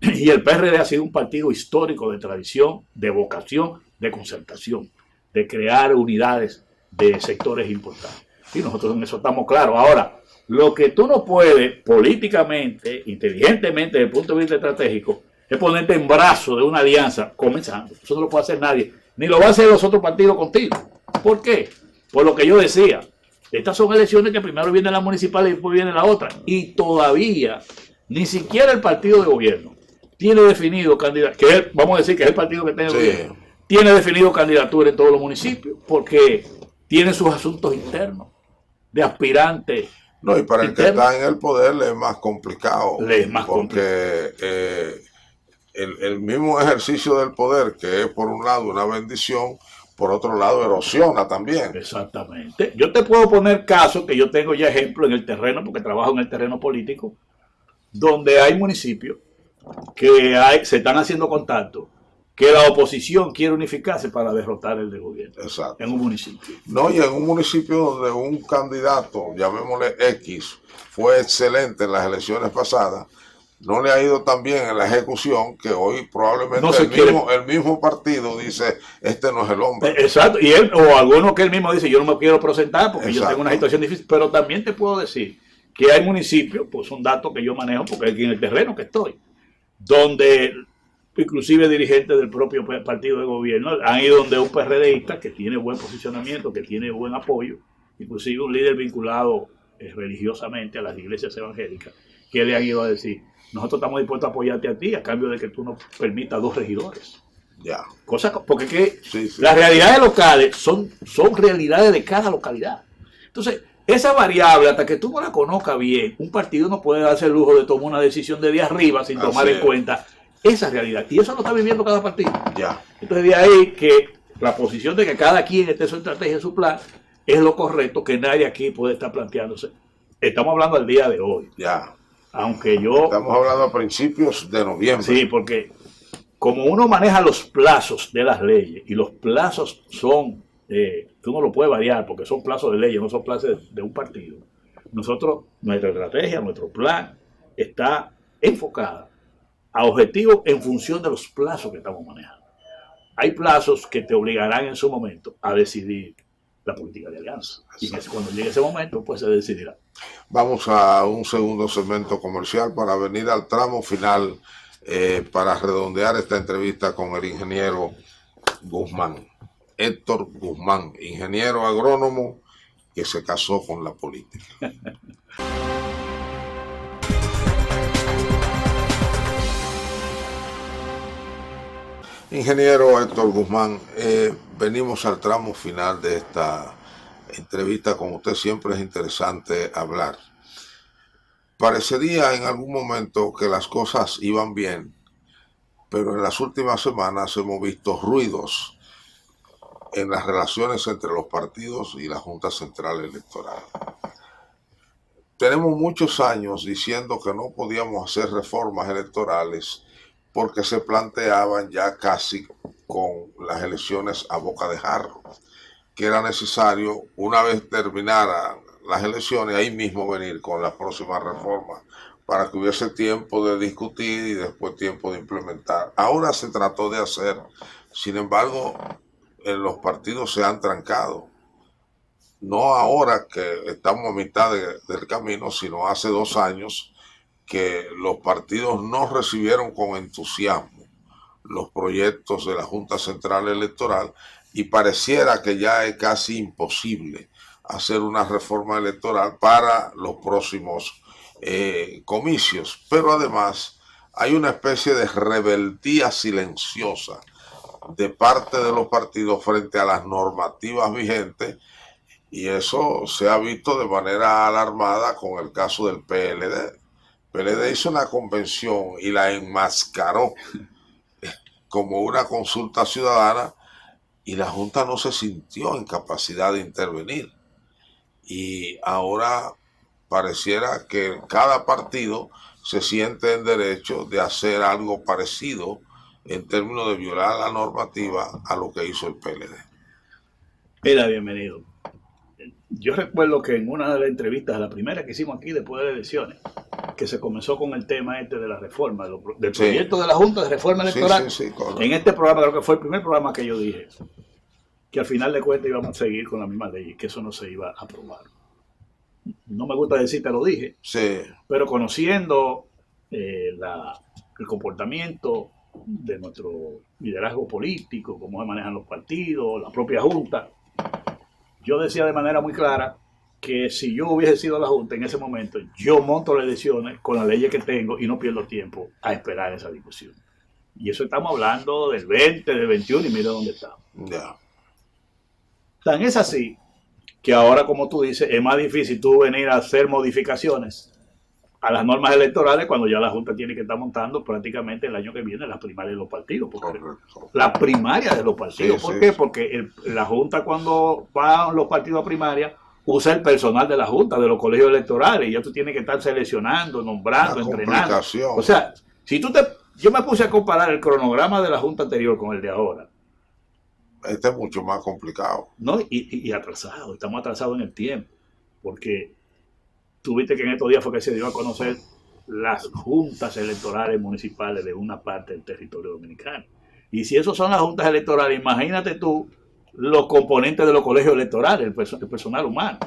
Y el PRD ha sido un partido histórico de tradición, de vocación, de concertación, de crear unidades de sectores importantes. Y nosotros en eso estamos claros. Ahora, lo que tú no puedes políticamente, inteligentemente, desde el punto de vista estratégico, es ponerte en brazos de una alianza comenzando. Eso no lo puede hacer nadie. Ni lo va a hacer los otros partidos contigo. ¿Por qué? Por lo que yo decía. Estas son elecciones que primero viene la municipal y después viene la otra. Y todavía ni siquiera el partido de gobierno tiene definido candidato, que es, vamos a decir que es el partido que tiene el gobierno, tiene definido candidatura en todos los municipios, porque tiene sus asuntos internos de aspirantes. No, y para el que está en el poder le es más complicado. Le es más porque el mismo ejercicio del poder, que es por un lado una bendición, por otro lado erosiona también. Exactamente. Yo te puedo poner casos que yo tengo ya ejemplo en el terreno, porque trabajo en el terreno político, donde hay municipios que se están haciendo contactos, que la oposición quiere unificarse para derrotar el de gobierno. Exacto. En un municipio. No, y en un municipio donde un candidato, llamémosle X, fue excelente en las elecciones pasadas, no le ha ido tan bien en la ejecución, que hoy probablemente no el mismo partido dice, este no es el hombre. Exacto, y él, o alguno que él mismo dice, yo no me quiero presentar porque Exacto. yo tengo una situación difícil, pero también te puedo decir que hay municipios, pues son datos que yo manejo porque aquí en el terreno que estoy, donde inclusive dirigentes del propio partido de gobierno han ido donde un PRDista que tiene buen posicionamiento, que tiene buen apoyo, inclusive un líder vinculado religiosamente a las iglesias evangélicas, que le han ido a decir, nosotros estamos dispuestos a apoyarte a ti a cambio de que tú nos permitas 2 regidores. Ya. Porque las realidades locales son realidades de cada localidad. Entonces, esa variable, hasta que tú no la conozcas bien, un partido no puede darse el lujo de tomar una decisión de arriba sin tomar en cuenta esa realidad. Y eso lo está viviendo cada partido. Ya. Entonces, de ahí que la posición de que cada quien esté su estrategia, su plan, es lo correcto, que nadie aquí puede estar planteándose. Estamos hablando al día de hoy. Ya. Aunque estamos hablando a principios de noviembre. Sí, porque como uno maneja los plazos de las leyes, y los plazos son, tú no lo puedes variar, porque son plazos de leyes, no son plazos de un partido. Nosotros, nuestra estrategia, nuestro plan, está enfocada a objetivos en función de los plazos que estamos manejando. Hay plazos que te obligarán en su momento a decidir la política de alianza. Y cuando llegue ese momento, pues se decidirá. Vamos a un segundo segmento comercial para venir al tramo final, para redondear esta entrevista con el ingeniero Guzmán, Héctor Guzmán, ingeniero agrónomo que se casó con la política. Ingeniero Héctor Guzmán, venimos al tramo final de esta entrevista. Con usted siempre es interesante hablar. Parecería en algún momento que las cosas iban bien, pero en las últimas semanas hemos visto ruidos en las relaciones entre los partidos y la Junta Central Electoral. Tenemos muchos años diciendo que no podíamos hacer reformas electorales porque se planteaban ya casi con las elecciones a boca de jarro, que era necesario, una vez terminaran las elecciones, ahí mismo venir con las próximas reformas para que hubiese tiempo de discutir y después tiempo de implementar. Ahora se trató de hacer, sin embargo, los partidos se han trancado. No ahora que estamos a mitad del camino, sino hace 2 años que los partidos no recibieron con entusiasmo los proyectos de la Junta Central Electoral y pareciera que ya es casi imposible hacer una reforma electoral para los próximos comicios. Pero además hay una especie de rebeldía silenciosa de parte de los partidos frente a las normativas vigentes, y eso se ha visto de manera alarmada con el caso del PLD. PLD hizo una convención y la enmascaró como una consulta ciudadana y la Junta no se sintió en capacidad de intervenir. Y ahora pareciera que cada partido se siente en derecho de hacer algo parecido en términos de violar la normativa a lo que hizo el PLD. Mira, bienvenido. Yo recuerdo que en una de las entrevistas, la primera que hicimos aquí después de las elecciones, que se comenzó con el tema de la reforma, del proyecto de la Junta de Reforma Electoral. En este programa, creo que fue el primer programa que yo dije que al final de cuentas íbamos a seguir con la misma ley y que eso no se iba a aprobar. No me gusta decir te lo dije, pero conociendo el comportamiento de nuestro liderazgo político, cómo se manejan los partidos, la propia Junta, yo decía de manera muy clara que si yo hubiese sido la Junta en ese momento, yo monto las elecciones con las leyes que tengo y no pierdo tiempo a esperar esa discusión. Y eso estamos hablando del 20, del 21 y mira dónde estamos. Tan es así que ahora, como tú dices, es más difícil tú venir a hacer modificaciones a las normas electorales cuando ya la Junta tiene que estar montando prácticamente el año que viene las primarias de los partidos. La primaria de los partidos. ¿Por qué? Porque la Junta, cuando van los partidos a primaria, usa el personal de la Junta, de los colegios electorales, y ya tú tienes que estar seleccionando, nombrando, entrenando. O sea, si yo me puse a comparar el cronograma de la Junta anterior con el de ahora. Este es mucho más complicado. No, y atrasado, estamos atrasados en el tiempo, porque tú viste que en estos días fue que se dio a conocer las juntas electorales municipales de una parte del territorio dominicano. Y si esos son las juntas electorales, imagínate tú los componentes de los colegios electorales, el personal humano.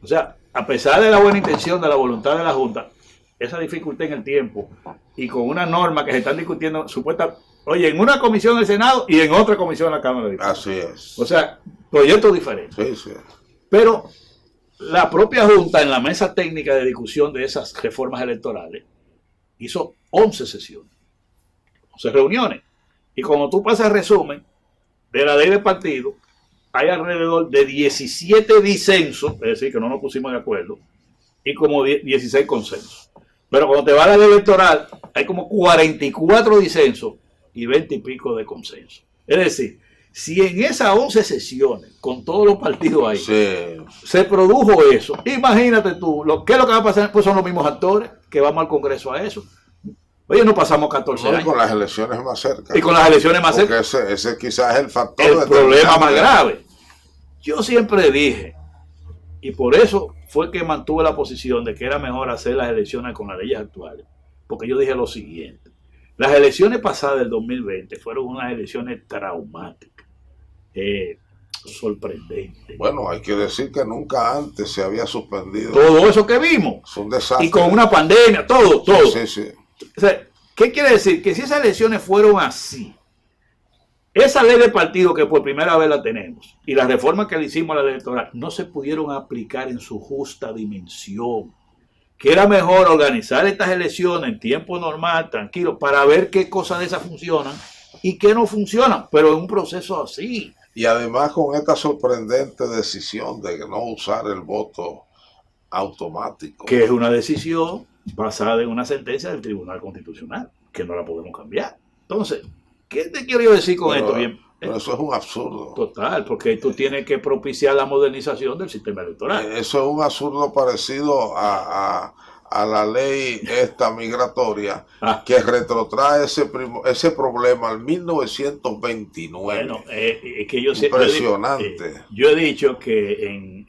O sea, a pesar de la buena intención, de la voluntad de la Junta, esa dificultad en el tiempo y con una norma que se están discutiendo oye, en una comisión del Senado y en otra comisión de la Cámara de Diputados. Así es. O sea, proyectos diferentes. Sí. Pero la propia Junta, en la mesa técnica de discusión de esas reformas electorales, hizo 11 sesiones, 11 reuniones. Y cuando tú pasas el resumen de la ley de partido, hay alrededor de 17 disensos, es decir, que no nos pusimos de acuerdo, y como 16 consensos. Pero cuando te va a la ley electoral, hay como 44 disensos y 20 y pico de consenso. Es decir, si en esas 11 sesiones, con todos los partidos ahí, se produjo eso, imagínate tú, ¿qué es lo que va a pasar? Pues son los mismos actores que vamos al Congreso a eso. Oye, no pasamos 14 años. Y con las elecciones más cerca. Y con las elecciones más cerca. Porque ese quizás es el factor. El problema más grave. Yo siempre dije, y por eso fue que mantuve la posición de que era mejor hacer las elecciones con las leyes actuales. Porque yo dije lo siguiente. Las elecciones pasadas del 2020 fueron unas elecciones traumáticas, sorprendentes. Bueno, hay que decir que nunca antes se había suspendido. Todo eso que vimos. Es un desastre. Y con una pandemia, todo. Sí. O sea, ¿qué quiere decir? Que si esas elecciones fueron así, esa ley de partido que por primera vez la tenemos y las reformas que le hicimos a la ley electoral no se pudieron aplicar en su justa dimensión. Que era mejor organizar estas elecciones en tiempo normal, tranquilo, para ver qué cosas de esas funcionan y qué no funcionan, pero en un proceso así. Y además con esta sorprendente decisión de no usar el voto automático. Que es una decisión basada en una sentencia del Tribunal Constitucional, que no la podemos cambiar. Entonces, ¿qué te quiero yo decir con esto? Bien, pero eso es un absurdo. Total, porque tú tienes que propiciar la modernización del sistema electoral. Eso es un absurdo parecido a la ley esta migratoria que retrotrae ese problema al 1929. Bueno, es que impresionante. Yo he dicho que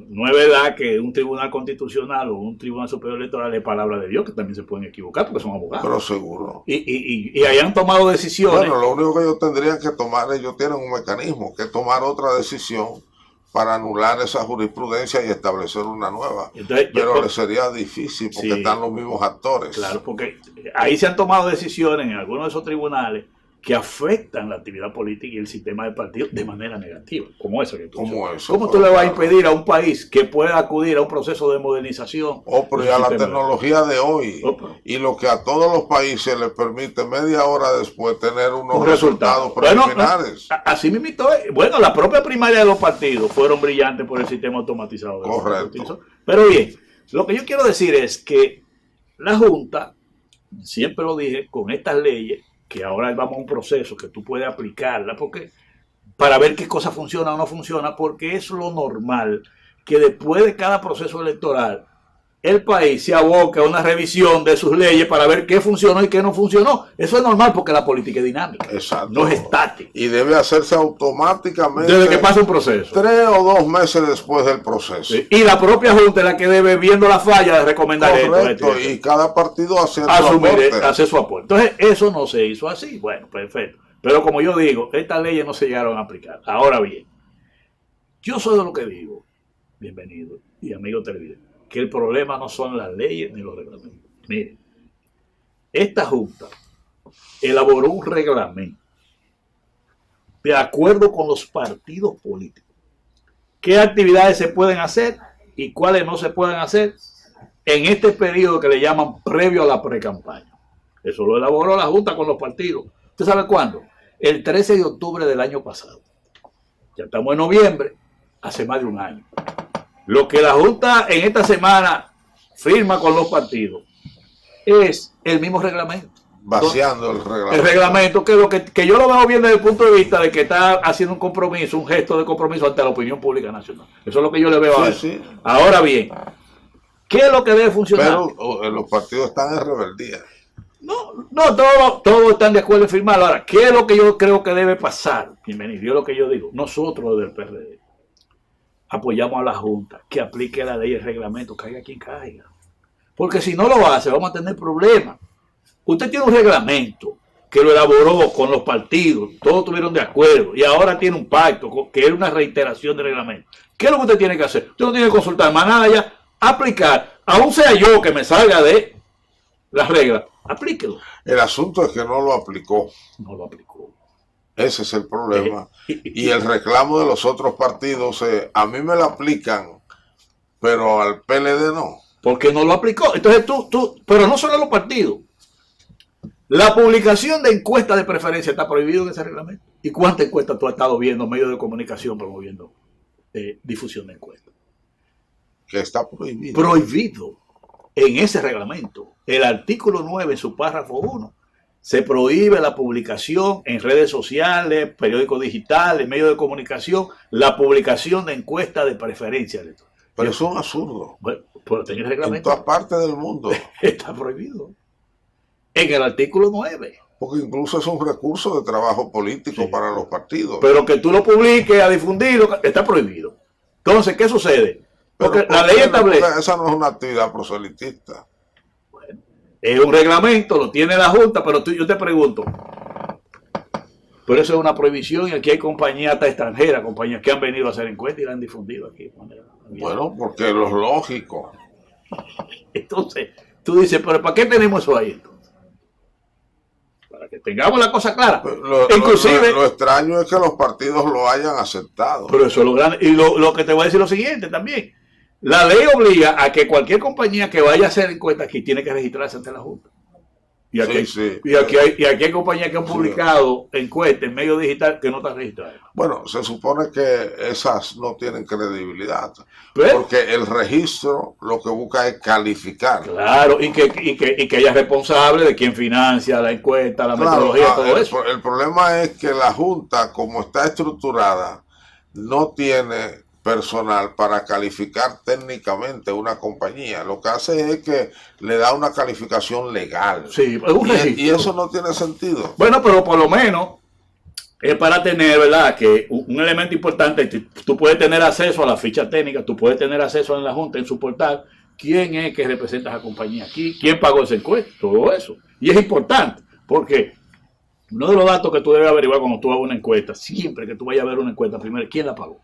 no es verdad que un tribunal constitucional o un tribunal superior electoral es palabra de Dios, que también se pueden equivocar porque son abogados. Pero seguro. Y hayan tomado decisiones. Bueno, lo único que ellos tendrían que tomar, ellos tienen un mecanismo, que tomar otra decisión para anular esa jurisprudencia y establecer una nueva. Entonces, pero le sería difícil porque están los mismos actores. Claro, porque ahí se han tomado decisiones en algunos de esos tribunales que afectan la actividad política y el sistema de partidos de manera negativa, como eso que tú dices. ¿Cómo tú le vas a impedir a un país que pueda acudir a un proceso de modernización? Pero ya la tecnología de hoy y lo que a todos los países les permite media hora después tener unos resultados preliminares. Bueno, así mismo, bueno, la propia primaria de los partidos fueron brillantes por el sistema automatizado. Correcto. Pero bien, lo que yo quiero decir es que la Junta, siempre lo dije, con estas leyes, que ahora vamos a un proceso que tú puedes aplicarla porque para ver qué cosa funciona o no funciona, porque es lo normal que después de cada proceso electoral el país se aboca a una revisión de sus leyes para ver qué funcionó y qué no funcionó. Eso es normal porque la política es dinámica. Exacto. No es estática. Y debe hacerse automáticamente. Desde que pasa un proceso. 3 o 2 meses después del proceso. Sí. Y la propia Junta es la que debe, viendo la falla, de recomendar esto. Y cada partido hace su aporte. Entonces, eso no se hizo así. Bueno, perfecto. Pero como yo digo, estas leyes no se llegaron a aplicar. Ahora bien, yo soy de lo que digo, bienvenido y amigo televidente, que el problema no son las leyes ni los reglamentos. Miren, esta Junta elaboró un reglamento de acuerdo con los partidos políticos. ¿Qué actividades se pueden hacer y cuáles no se pueden hacer en este periodo que le llaman previo a la pre-campaña? Eso lo elaboró la Junta con los partidos. ¿Usted sabe cuándo? El 13 de octubre del año pasado. Ya estamos en noviembre, hace más de un año. Lo que la Junta en esta semana firma con los partidos es el mismo reglamento. Vaciando el reglamento. El reglamento, que yo lo veo bien desde el punto de vista de que está haciendo un compromiso, un gesto de compromiso ante la opinión pública nacional. Eso es lo que yo le veo a eso. Sí. Ahora bien, ¿qué es lo que debe funcionar? Pero los partidos están en rebeldía. No, todos están de acuerdo en firmarlo. Ahora, ¿qué es lo que yo creo que debe pasar? Bienvenido, yo lo que yo digo. Nosotros del PRD apoyamos a la Junta que aplique la ley y el reglamento, caiga quien caiga. Porque si no lo hace, vamos a tener problemas. Usted tiene un reglamento que lo elaboró con los partidos, todos estuvieron de acuerdo, y ahora tiene un pacto que es una reiteración del reglamento. ¿Qué es lo que usted tiene que hacer? Usted no tiene que consultar más nada ya, aplicar, aún sea yo que me salga de las reglas, aplíquelo. El asunto es que no lo aplicó. No lo aplicó. Ese es el problema. Y el reclamo de los otros partidos, a mí me lo aplican, pero al PLD no. Porque no lo aplicó. Entonces pero no solo los partidos. La publicación de encuestas de preferencia está prohibido en ese reglamento. ¿Y cuántas encuestas tú has estado viendo, medios de comunicación promoviendo difusión de encuestas? Que está prohibido. Prohibido en ese reglamento. El artículo 9, en su párrafo 1, se prohíbe la publicación en redes sociales, periódicos digitales, medios de comunicación, la publicación de encuestas de preferencia electoral. Pero eso es un absurdo. Bueno, pero en el reglamento. En todas partes del mundo. Está prohibido. En el artículo 9. Porque incluso es un recurso de trabajo político para los partidos. Pero que tú lo publiques, a difundirlo, está prohibido. Entonces, ¿qué sucede? Porque la ley establece. Esa no es una actividad proselitista. Bueno, es un reglamento, lo tiene la Junta, pero yo te pregunto. Pero eso es una prohibición y aquí hay compañías hasta extranjeras, compañías que han venido a hacer encuestas y la han difundido aquí. Bueno, porque es lo lógico. Entonces, tú dices, pero ¿para qué tenemos eso ahí entonces? Para que tengamos la cosa clara. Inclusive, lo extraño es que los partidos lo hayan aceptado. Pero eso es lo grande. Y lo que te voy a decir lo siguiente también. La ley obliga a que cualquier compañía que vaya a hacer encuestas aquí tiene que registrarse ante la Junta. Y aquí, Sí. y aquí hay compañías que han publicado encuestas en medio digital que no están registradas. Bueno, se supone que esas no tienen credibilidad, ¿Ves? porque el registro lo que busca es calificar. Claro, y que ella es responsable de quién financia la encuesta, la Claro, metodología, todo eso. el problema es que la Junta, como está estructurada, no tiene personal para calificar técnicamente una compañía. Lo que hace es que le da una calificación legal. Sí, es un registro. Y eso no tiene sentido. Bueno, pero por lo menos es para tener, ¿verdad? Que un elemento importante, tú puedes tener acceso a la ficha técnica, tú puedes tener acceso en la Junta, en su portal, quién es que representa a la compañía aquí, quién pagó ese encuesta, todo eso. Y es importante, porque uno de los datos que tú debes averiguar cuando tú hagas una encuesta, siempre que tú vayas a ver una encuesta, primero, ¿quién la pagó?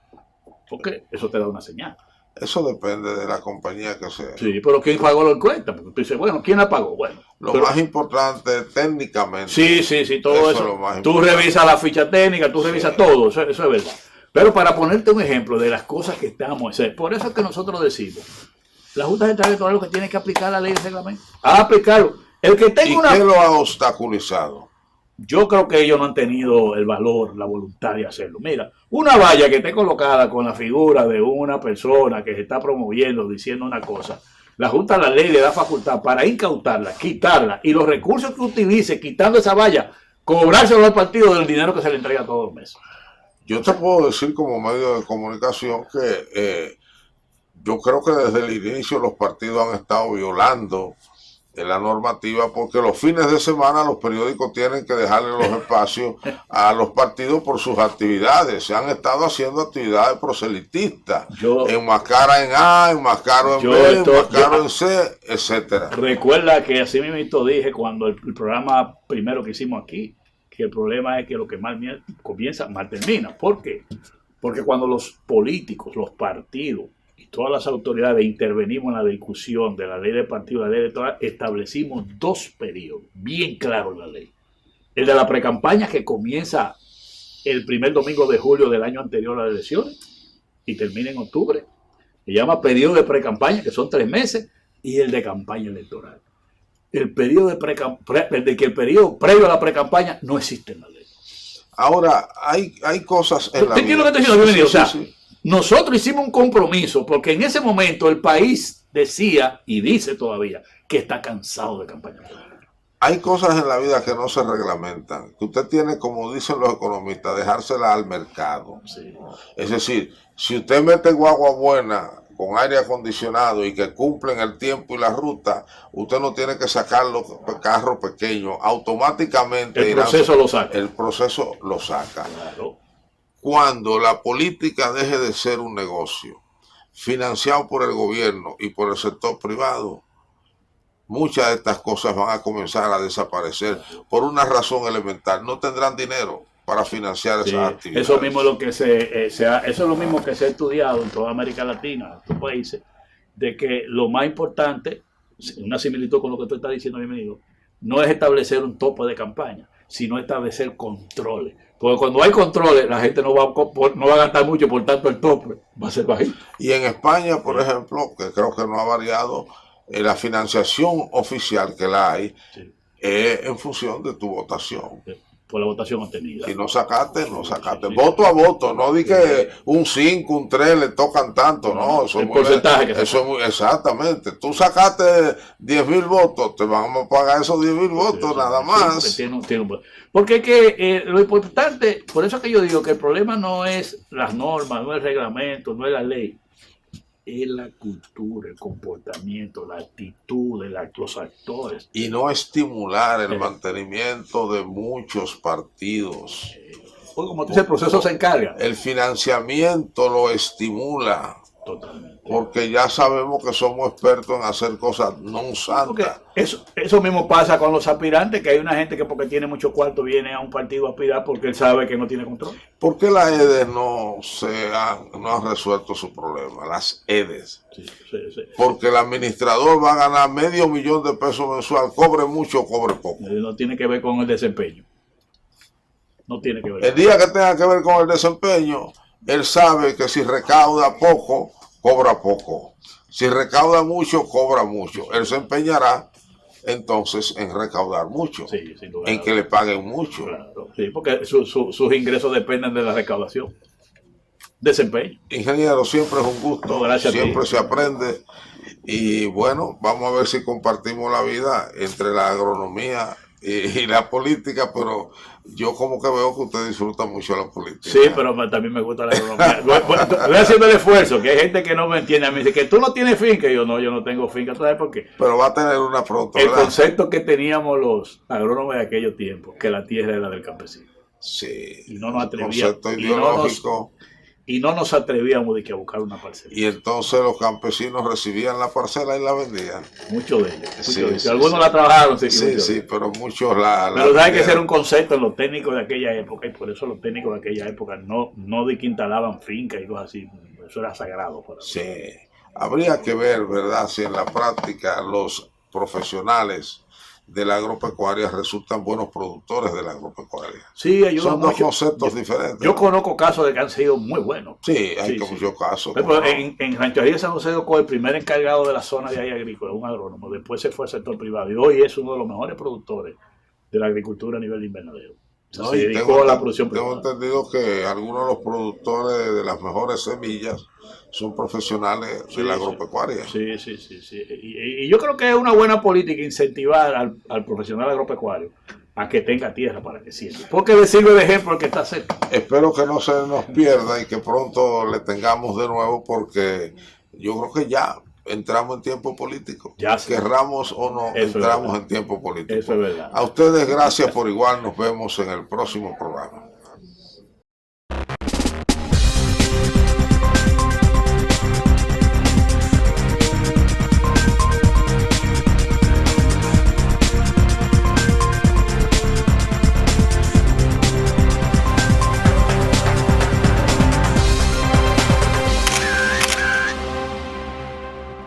Porque eso te da una señal. Eso depende de la compañía que sea. Sí, pero ¿quién pagó la encuesta? Porque tú dices, bueno, ¿quién la pagó? Bueno. Lo pero, más importante técnicamente. Sí, todo eso. Es lo más tú importante. revisas la ficha técnica, tú revisas todo, eso es verdad. Pero para ponerte un ejemplo de las cosas que estamos haciendo, por eso es que nosotros decimos, la Junta Central Electoral lo que tiene que aplicar la ley de reglamento. A aplicarlo. El que tenga ¿Y una... qué lo ha obstaculizado? Yo creo que ellos no han tenido el valor, la voluntad de hacerlo. Mira, una valla que esté colocada con la figura de una persona que se está promoviendo, diciendo una cosa, la Junta de la Ley le da facultad para incautarla, quitarla, y los recursos que utilice quitando esa valla, cobrárselo al partido del dinero que se le entrega todos los meses. Yo te puedo decir como medio de comunicación que yo creo que desde el inicio los partidos han estado violando la normativa, porque los fines de semana los periódicos tienen que dejarle los espacios a los partidos por sus actividades. Se han estado haciendo actividades proselitistas, enmascara en A, enmascaro en B, enmascaro en C, etcétera. Recuerda que así mismo dije cuando el programa primero que hicimos aquí, que el problema es que lo que mal comienza, mal termina. ¿Por qué? Porque cuando los políticos, los partidos, todas las autoridades intervenimos en la discusión de la ley de partido y la ley electoral, establecimos dos periodos, bien claros en la ley. El de la precampaña, que comienza el primer domingo de julio del año anterior a las elecciones y termina en octubre. Se llama periodo de precampaña, que son 3 meses, y el de campaña electoral. El periodo el periodo previo a la precampaña no existe en la ley. Ahora, hay cosas en la vida. ¿Entiendes lo que te estoy diciendo? O sea, nosotros hicimos un compromiso porque en ese momento el país decía y dice todavía que está cansado de campaña. Hay cosas en la vida que no se reglamentan, que usted tiene, como dicen los economistas, dejársela al mercado. Sí. Es decir, si usted mete guagua buena con aire acondicionado y que cumplen el tiempo y la ruta, usted no tiene que sacar los carros pequeños, automáticamente el proceso lo saca. El proceso lo saca. Claro. Cuando la política deje de ser un negocio financiado por el gobierno y por el sector privado, muchas de estas cosas van a comenzar a desaparecer por una razón elemental. No tendrán dinero para financiar esas actividades. Eso mismo es lo que eso es lo mismo que se ha estudiado en toda América Latina, en estos países, de que lo más importante, una similitud con lo que tú estás diciendo, bienvenido, no es establecer un tope de campaña, sino establecer controles. Porque cuando hay controles, la gente no va a gastar mucho, por tanto el tope va a ser bajito. Y en España, por ejemplo, que creo que no ha variado, la financiación oficial que la hay es en función de tu votación. Por la votación obtenida. Si no sacaste, no sacaste. Voto a voto, no di que un 5, un 3 le tocan tanto, no. Eso el porcentaje que eso es muy, exactamente. Tú sacaste 10,000 votos, te vamos a pagar esos 10,000 votos nada más. Porque es que lo importante, por eso es que yo digo que el problema no es las normas, no es el reglamento, no es la ley. Es la cultura, el comportamiento, la actitud de los actores. Y no estimular el mantenimiento de muchos partidos. Pues como tú dices, el proceso se encarga. El financiamiento lo estimula. Totalmente. Porque ya sabemos que somos expertos en hacer cosas no santas. Eso mismo pasa con los aspirantes, que hay una gente que porque tiene mucho cuarto viene a un partido a aspirar porque él sabe que no tiene control. ¿Por qué las EDES no han resuelto su problema? Las EDES. Sí. Porque el administrador va a ganar $500,000 de pesos mensual, cobre mucho o cobre poco. No tiene que ver con el desempeño. No tiene que ver. El día que tenga que ver con el desempeño, él sabe que si recauda poco, cobra poco. Si recauda mucho, cobra mucho. Él se empeñará entonces en recaudar mucho, Sí, sin lugar en a que le dudas. paguen mucho. Claro, sí, porque sus ingresos dependen de la recaudación. Desempeño. Ingeniero, siempre es un No, gusto, gracias a ti. siempre se aprende y bueno, vamos a ver si compartimos la vida entre la agronomía y la política, pero yo como que veo que usted disfruta mucho la Sí, política. pero también me gusta la economía. Voy haciendo el esfuerzo, que hay gente que no me entiende. A mí dice que tú no tienes finca. Y yo no tengo finca. ¿Tú sabes por qué? Pero va a tener una pronto, El ¿verdad? concepto que teníamos los agrónomos de aquellos tiempos, que la tierra era del campesino. Sí, Y no nos el atrevíamos. concepto ideológico. Y no nos atrevíamos de que a buscar una parcela. Y entonces los campesinos recibían la parcela y la vendían. Muchos de ellos. Sí, Muchos de ellos. sí, Algunos sí. la trabajaron, sí, Sí, muchos de sí, ellos. pero muchos la Pero sabes que ese era vendieron. un concepto en los técnicos de aquella época, y por eso los técnicos de aquella época no de que instalaban fincas y cosas así. Eso era sagrado. Sí, habría que ver, ¿verdad?, si en la práctica los profesionales de la agropecuaria resultan buenos productores de la agropecuaria. Sí, ayuda Son dos mucho. conceptos diferentes. Yo conozco casos de que han sido muy buenos. Sí, hay Sí, como sí. muchos casos. Por como ejemplo, no. en Ranchería de San José de Ocoa, el primer encargado de la zona de ahí agrícola, un agrónomo, después se fue al sector privado y hoy es uno de los mejores productores de la agricultura a nivel de invernadero. O sea, No, se y dedicó a la producción tengo privada. entendido que algunos de los productores de las mejores semillas son profesionales de la Sí, sí. agropecuaria. Sí, sí, sí, sí. Y yo creo que es una buena política incentivar al profesional agropecuario a que tenga tierra para que siembre. Porque le sirve de ejemplo al que está cerca. Espero que no se nos pierda y que pronto le tengamos de nuevo porque yo creo que ya entramos en tiempo político. Ya sí. Querramos o no, Eso es entramos verdad. en tiempo político. Eso es verdad. A ustedes gracias por igual, nos vemos en el próximo programa.